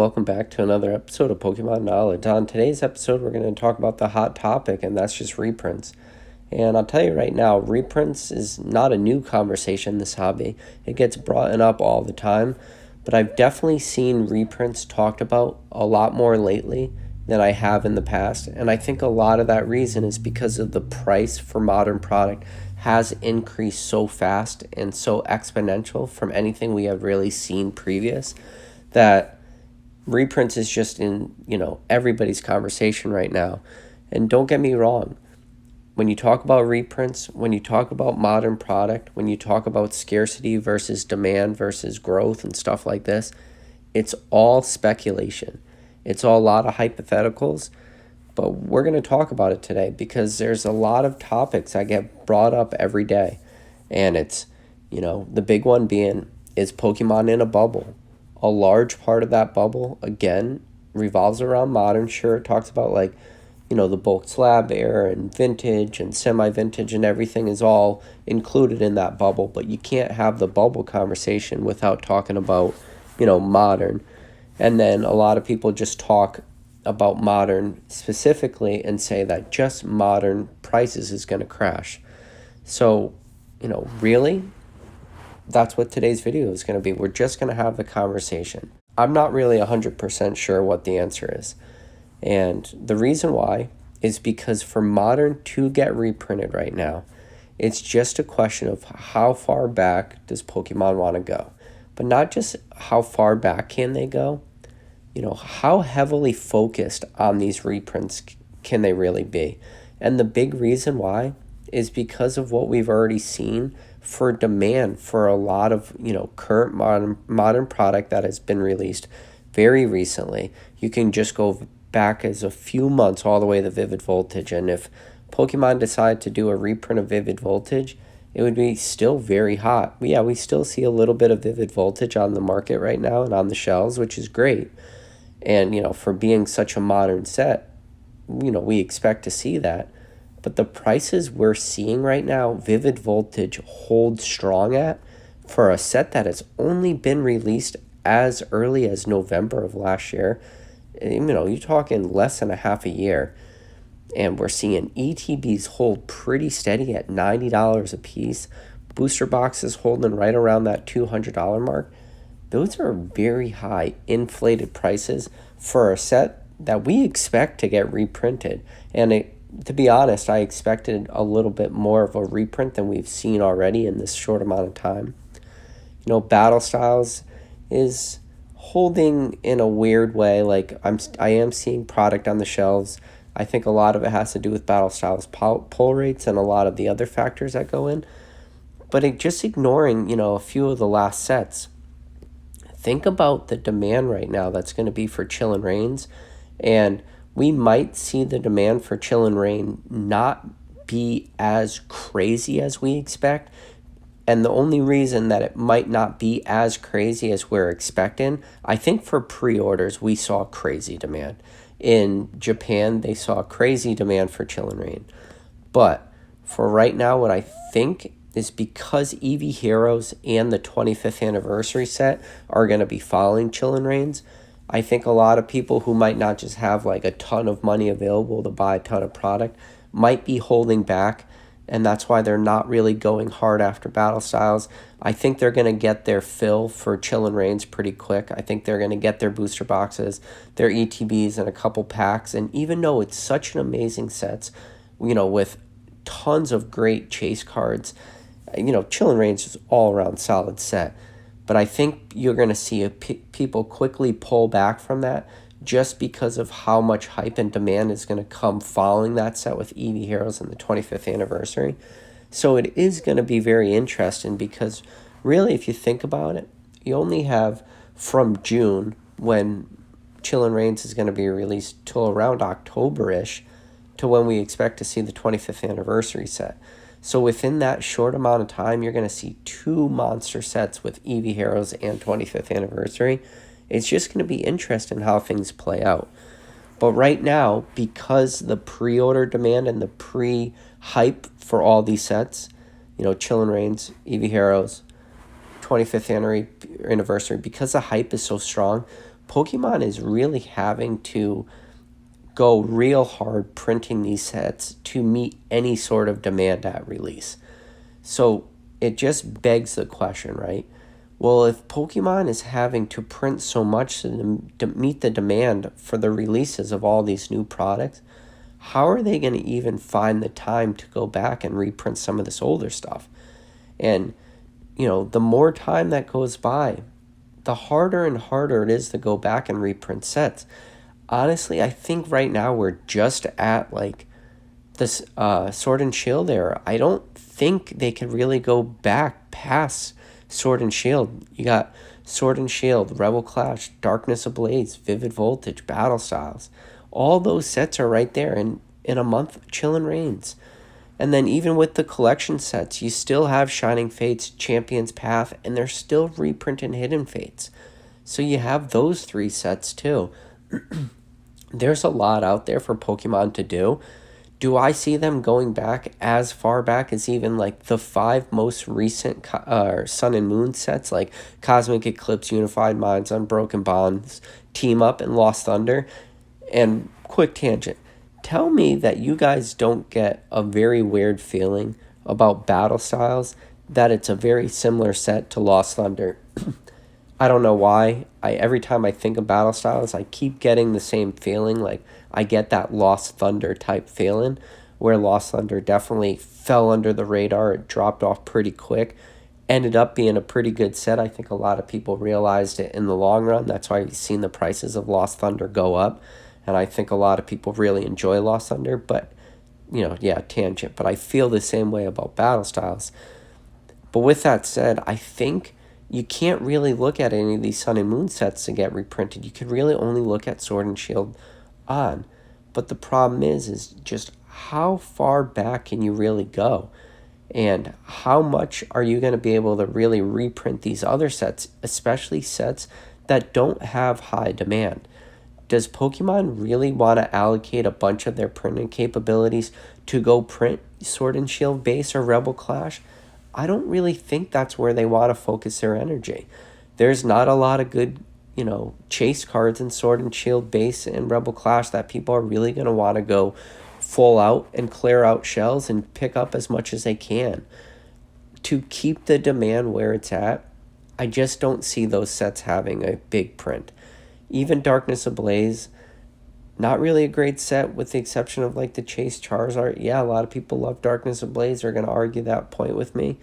Welcome back to another episode of Pokemon Knowledge. On today's episode, we're going to talk about the hot topic, and that's just reprints. And I'll tell you right now, reprints is not a new conversation in this hobby. It gets brought up all the time, but I've definitely seen reprints talked about a lot more lately than I have in the past. And I think a lot of that reason is because of the price for modern product has increased so fast and so exponential from anything we have really seen previous that reprints is just in, everybody's conversation right now. And don't get me wrong, when you talk about reprints, when you talk about modern product, when you talk about scarcity versus demand versus growth and stuff like this, it's all speculation. It's all a lot of hypotheticals, but we're going to talk about it today because there's a lot of topics that get brought up every day. And it's, the big one being, is Pokemon in a bubble? A large part of that bubble, again, revolves around modern. Sure, it talks about the bulk slab era and vintage and semi-vintage and everything is all included in that bubble. But you can't have the bubble conversation without talking about, modern. And then a lot of people just talk about modern specifically and say that just modern prices is going to crash. So, really? That's what today's video is going to be. We're just going to have the conversation. I'm not really 100% sure what the answer is. And the reason why is because for modern to get reprinted right now, it's just a question of how far back does Pokemon want to go. But not just how far back can they go, how heavily focused on these reprints can they really be? And the big reason why is because of what we've already seen for demand for a lot of, current modern product that has been released very recently. You can just go back as a few months all the way to Vivid Voltage. And if Pokemon decide to do a reprint of Vivid Voltage, it would be still very hot. Yeah, we still see a little bit of Vivid Voltage on the market right now and on the shelves, which is great. And, for being such a modern set, we expect to see that. But the prices we're seeing right now, Vivid Voltage holds strong at for a set that has only been released as early as November of last year. You're talking less than a half a year. And we're seeing ETBs hold pretty steady at $90 a piece. Booster boxes holding right around that $200 mark. Those are very high inflated prices for a set that we expect to get reprinted. And to be honest, I expected a little bit more of a reprint than we've seen already in this short amount of time. Battle Styles is holding in a weird way. I am seeing product on the shelves. I think a lot of it has to do with Battle Styles pull rates and a lot of the other factors that go in. But just ignoring, a few of the last sets, think about the demand right now that's going to be for Chillin Reigns. And we might see the demand for Chillin Reigns not be as crazy as we expect. And the only reason that it might not be as crazy as we're expecting, I think for pre-orders, we saw crazy demand. In Japan, they saw crazy demand for Chillin Reigns. But for right now, what I think is because Eevee Heroes and the 25th anniversary set are going to be following Chillin Reigns, I think a lot of people who might not just have a ton of money available to buy a ton of product might be holding back, and that's why they're not really going hard after Battle Styles. I think they're going to get their fill for Chillin Reigns pretty quick. I think they're going to get their booster boxes, their ETBs, and a couple packs. And even though it's such an amazing sets, with tons of great chase cards, Chillin Reigns is all around solid set. But I think you're going to see people quickly pull back from that just because of how much hype and demand is going to come following that set with Eevee Heroes and the 25th anniversary. So it is going to be very interesting because really, if you think about it, you only have from June, when Chillin Reigns is going to be released, till around October-ish to when we expect to see the 25th anniversary set. So within that short amount of time, you're going to see two monster sets with Eevee Heroes and 25th anniversary. It's just going to be interesting how things play out. But right now, because the pre-order demand and the pre-hype for all these sets, Chillin Reigns, Eevee Heroes, 25th anniversary, because the hype is so strong, Pokemon is really having to go real hard printing these sets to meet any sort of demand at release. So it just begs the question, right? Well, if Pokemon is having to print so much to meet the demand for the releases of all these new products, how are they going to even find the time to go back and reprint some of this older stuff? And, the more time that goes by, the harder and harder it is to go back and reprint sets. Honestly, I think right now we're just at like this Sword and Shield era. I don't think they could really go back past Sword and Shield. You got Sword and Shield, Rebel Clash, Darkness Ablaze, Vivid Voltage, Battle Styles. All those sets are right there in a month, Chillin Reigns. And then even with the collection sets, you still have Shining Fates, Champion's Path, and they're still reprinting Hidden Fates. So you have those 3 sets too. There's a lot out there for Pokemon to do. Do I see them going back as far back as even like the 5 most recent Sun and Moon sets, like Cosmic Eclipse, Unified Minds, Unbroken Bonds, Team Up, and Lost Thunder? And quick tangent. Tell me that you guys don't get a very weird feeling about Battle Styles, that it's a very similar set to Lost Thunder. I don't know why. Every time I think of Battle Styles, I keep getting the same feeling. Like, I get that Lost Thunder type feeling, where Lost Thunder definitely fell under the radar. It dropped off pretty quick. Ended up being a pretty good set. I think a lot of people realized it in the long run. That's why we've seen the prices of Lost Thunder go up. And I think a lot of people really enjoy Lost Thunder. But, tangent. But I feel the same way about Battle Styles. But with that said, I think you can't really look at any of these Sun and Moon sets to get reprinted. You could really only look at Sword and Shield on. But the problem is just how far back can you really go? And how much are you going to be able to really reprint these other sets, especially sets that don't have high demand? Does Pokemon really want to allocate a bunch of their printing capabilities to go print Sword and Shield base or Rebel Clash? I don't really think that's where they want to focus their energy. There's not a lot of good, chase cards in Sword and Shield base and Rebel Clash that people are really going to want to go full out and clear out shells and pick up as much as they can. To keep the demand where it's at, I just don't see those sets having a big print. Even Darkness Ablaze, not really a great set with the exception of like the Chase Charizard. Yeah, a lot of people love Darkness Ablaze. They're going to argue that point with me.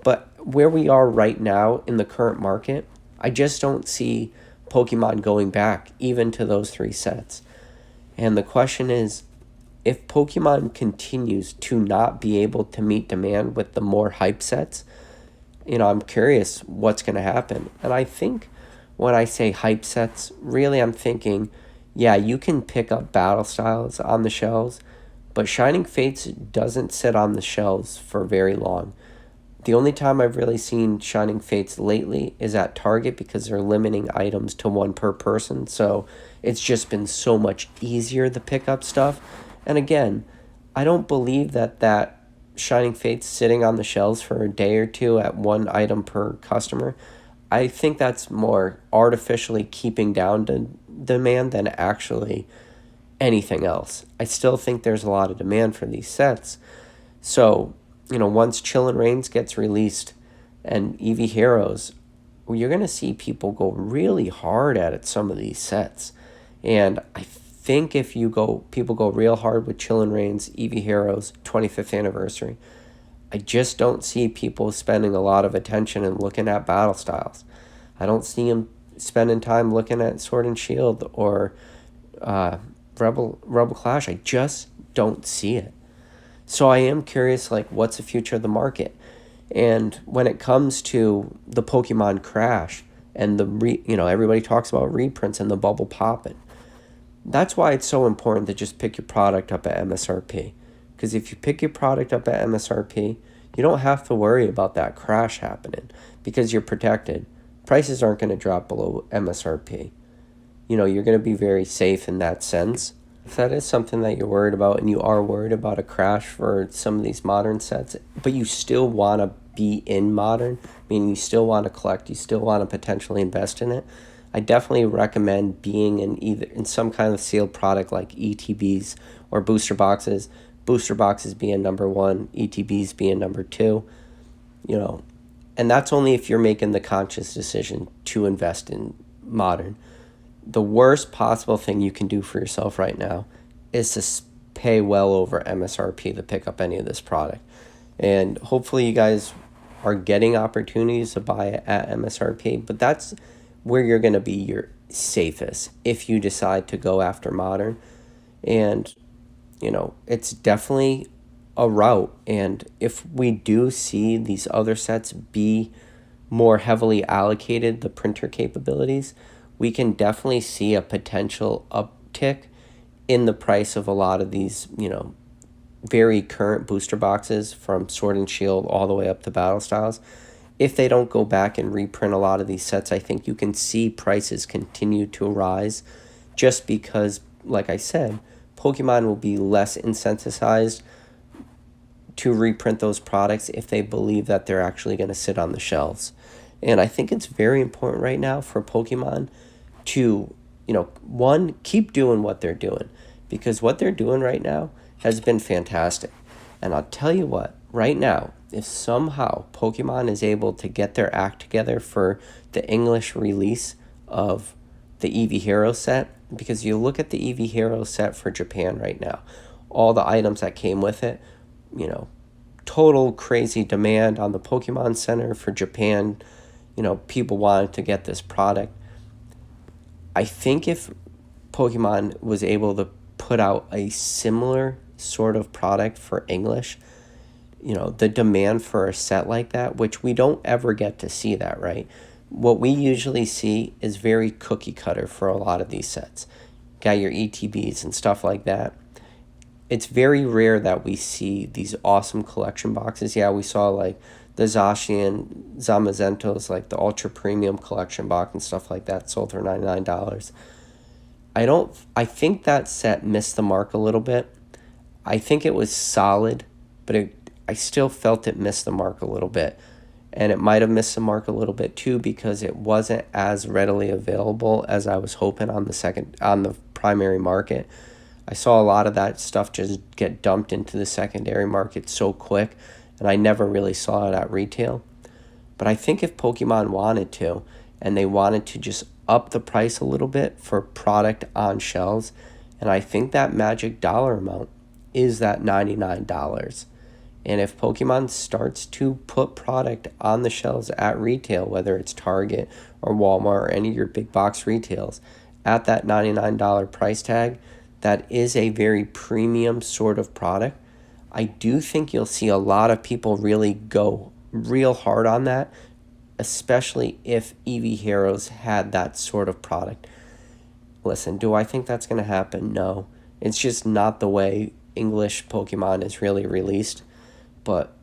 But where we are right now in the current market, I just don't see Pokemon going back even to those 3 sets. And the question is, if Pokemon continues to not be able to meet demand with the more hype sets, I'm curious what's going to happen. And I think when I say hype sets, really I'm thinking, yeah, you can pick up Battle Styles on the shelves, but Shining Fates doesn't sit on the shelves for very long. The only time I've really seen Shining Fates lately is at Target because they're limiting items to 1 per person, so it's just been so much easier to pick up stuff. And again, I don't believe that Shining Fates sitting on the shelves for a day or 2 at 1 item per customer, I think that's more artificially keeping down demand than actually anything else. I still think there's a lot of demand for these sets. So, once Chillin Reigns gets released and Eevee Heroes, you're going to see people go really hard at some of these sets. And I think if people go real hard with Chillin Reigns, Eevee Heroes, 25th anniversary, I just don't see people spending a lot of attention and looking at Battle Styles. I don't see them spending time looking at Sword and Shield or Rebel Clash. I just don't see it. So I am curious, what's the future of the market? And when it comes to the Pokemon Crash and everybody talks about reprints and the bubble popping, that's why it's so important to just pick your product up at MSRP. Because if you pick your product up at MSRP, you don't have to worry about that crash happening because you're protected. Prices aren't going to drop below MSRP. You're going to be very safe in that sense. If that is something that you're worried about and you are worried about a crash for some of these modern sets, but you still want to be in modern, meaning you still want to collect, you still want to potentially invest in it, I definitely recommend being in some kind of sealed product like ETBs or booster boxes. Booster boxes being number one, ETBs being number two, you know, and that's only if you're making the conscious decision to invest in modern. The worst possible thing you can do for yourself right now is to pay well over MSRP to pick up any of this product. And hopefully you guys are getting opportunities to buy it at MSRP, but that's where you're going to be your safest if you decide to go after modern. And, it's definitely a route. And if we do see these other sets be more heavily allocated, the printer capabilities, we can definitely see a potential uptick in the price of a lot of these, very current booster boxes from Sword and Shield all the way up to Battle Styles. If they don't go back and reprint a lot of these sets, I think you can see prices continue to rise just because, like I said, Pokemon will be less incentivized to reprint those products if they believe that they're actually going to sit on the shelves. And I think it's very important right now for Pokemon to, one, keep doing what they're doing, because what they're doing right now has been fantastic. And I'll tell you what, right now, if somehow Pokemon is able to get their act together for the English release of the Eevee Heroes set, because you look at the Eevee Heroes set for Japan right now, all the items that came with it, total crazy demand on the Pokemon Center for Japan. People wanted to get this product. I think if Pokemon was able to put out a similar sort of product for English, the demand for a set like that, which we don't ever get to see that, right? What we usually see is very cookie cutter for a lot of these sets. Got your ETBs and stuff like that. It's very rare that we see these awesome collection boxes. Yeah, we saw like the Zacian Zamazentos, like the ultra premium collection box and stuff like that, sold for $99. I think that set missed the mark a little bit. I think it was solid, but I still felt it missed the mark a little bit. And it might have missed the mark a little bit too because it wasn't as readily available as I was hoping on the primary market. I saw a lot of that stuff just get dumped into the secondary market so quick, and I never really saw it at retail. But I think if Pokemon wanted to, and they wanted to just up the price a little bit for product on shelves, and I think that magic dollar amount is that $99. And if Pokemon starts to put product on the shelves at retail, whether it's Target or Walmart or any of your big box retails, at that $99 price tag, that is a very premium sort of product. I do think you'll see a lot of people really go real hard on that, especially if Eevee Heroes had that sort of product. Listen, do I think that's going to happen? No. It's just not the way English Pokemon is really released. But,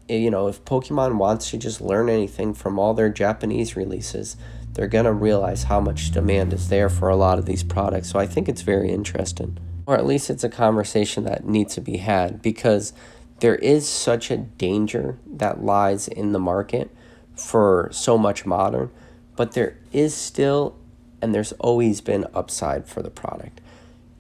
if Pokemon wants to just learn anything from all their Japanese releases, they're going to realize how much demand is there for a lot of these products. So I think it's very interesting. Or at least it's a conversation that needs to be had, because there is such a danger that lies in the market for so much modern, but there is still, and there's always been, upside for the product.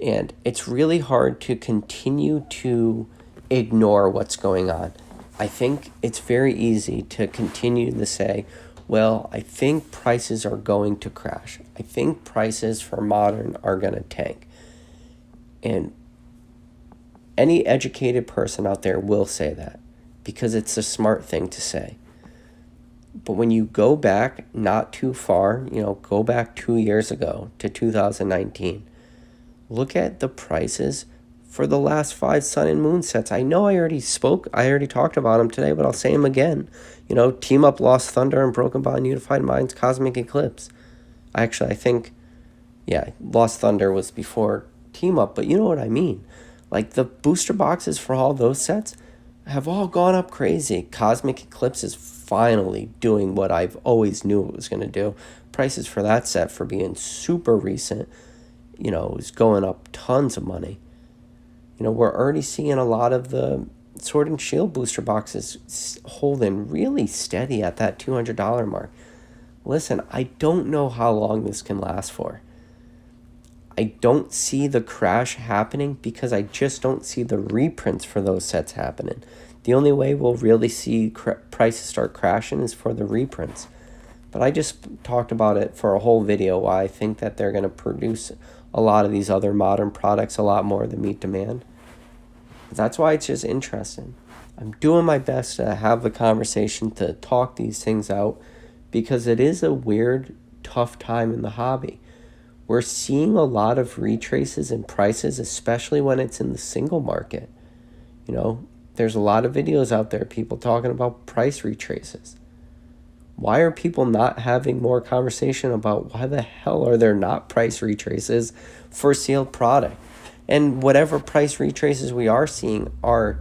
And it's really hard to continue to ignore what's going on. I think it's very easy to continue to say, well, I think prices are going to crash. I think prices for modern are going to tank. And any educated person out there will say that because it's a smart thing to say. But when you go back not too far, go back 2 years ago to 2019, look at the prices for the last 5 Sun and Moon sets. I know I already talked about them today, but I'll say them again. Team Up, Lost Thunder, and Broken Bond, Unified Minds, Cosmic Eclipse. I think, Lost Thunder was before Team Up, but you know what I mean. Like, the booster boxes for all those sets have all gone up crazy. Cosmic Eclipse is finally doing what I've always knew it was going to do. Prices for that set, for being super recent, is going up tons of money. We're already seeing a lot of the Sword and Shield booster boxes holding really steady at that $200 mark. Listen, I don't know how long this can last for. I don't see the crash happening because I just don't see the reprints for those sets happening. The only way we'll really see prices start crashing is for the reprints. But I just talked about it for a whole video, why I think that they're going to produce a lot of these other modern products a lot more than meet demand. That's why it's just interesting. I'm doing my best to have the conversation to talk these things out because it is a weird, tough time in the hobby. We're seeing a lot of retraces in prices, especially when it's in the single market. You know, there's a lot of videos out there, people talking about price retraces. Why are people not having more conversation about why the hell are there not price retraces for sealed product? And whatever price retraces we are seeing are,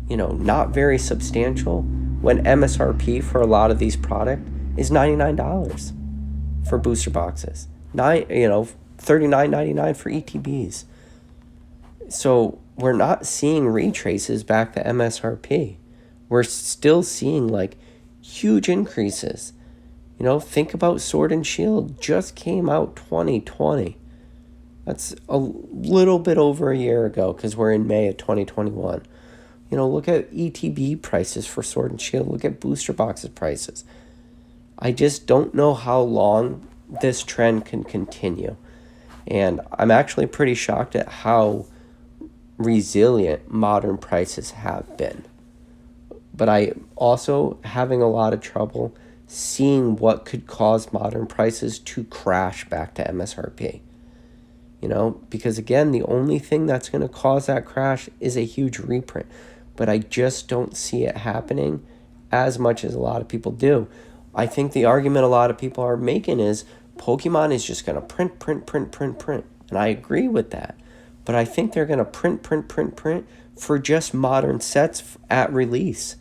you know, not very substantial when MSRP for a lot of these products is $99 for booster boxes. $39.99 for ETBs. So we're not seeing retraces back to MSRP. We're still seeing like huge increases. You know, think about Sword and Shield, just came out 2020. That's a little bit over a year ago because we're in May of 2021. You know, look at ETB prices for Sword and Shield. Look at booster boxes prices. I just don't know how long this trend can continue. And I'm actually pretty shocked at how resilient modern prices have been. But I also having a lot of trouble seeing what could cause modern prices to crash back to MSRP. You know, because again, the only thing that's going to cause that crash is a huge reprint. But I just don't see it happening as much as a lot of people do. I think the argument a lot of people are making is Pokemon is just going to print. And I agree with that. But I think they're going to print for just modern sets at release.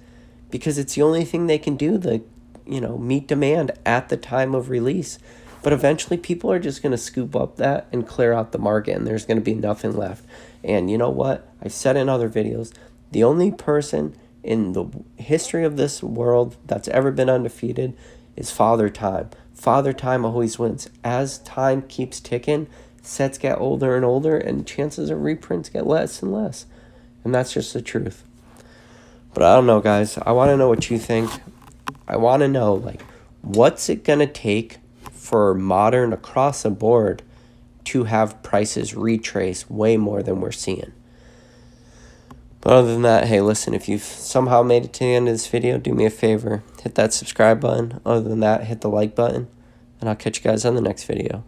Because it's the only thing they can do to, you know, meet demand at the time of release. But eventually people are just going to scoop up that and clear out the market, and there's going to be nothing left. And you know what? I've said in other videos, the only person in the history of this world that's ever been undefeated is Father Time. Father Time always wins. As time keeps ticking, sets get older and older, and chances of reprints get less and less. And that's just the truth. But I don't know, guys. I want to know what you think. I want to know, like, what's it going to take for modern across the board to have prices retrace way more than we're seeing? But other than that, hey, listen, if you've somehow made it to the end of this video, do me a favor. Hit that subscribe button. Other than that, hit the like button. And I'll catch you guys on the next video.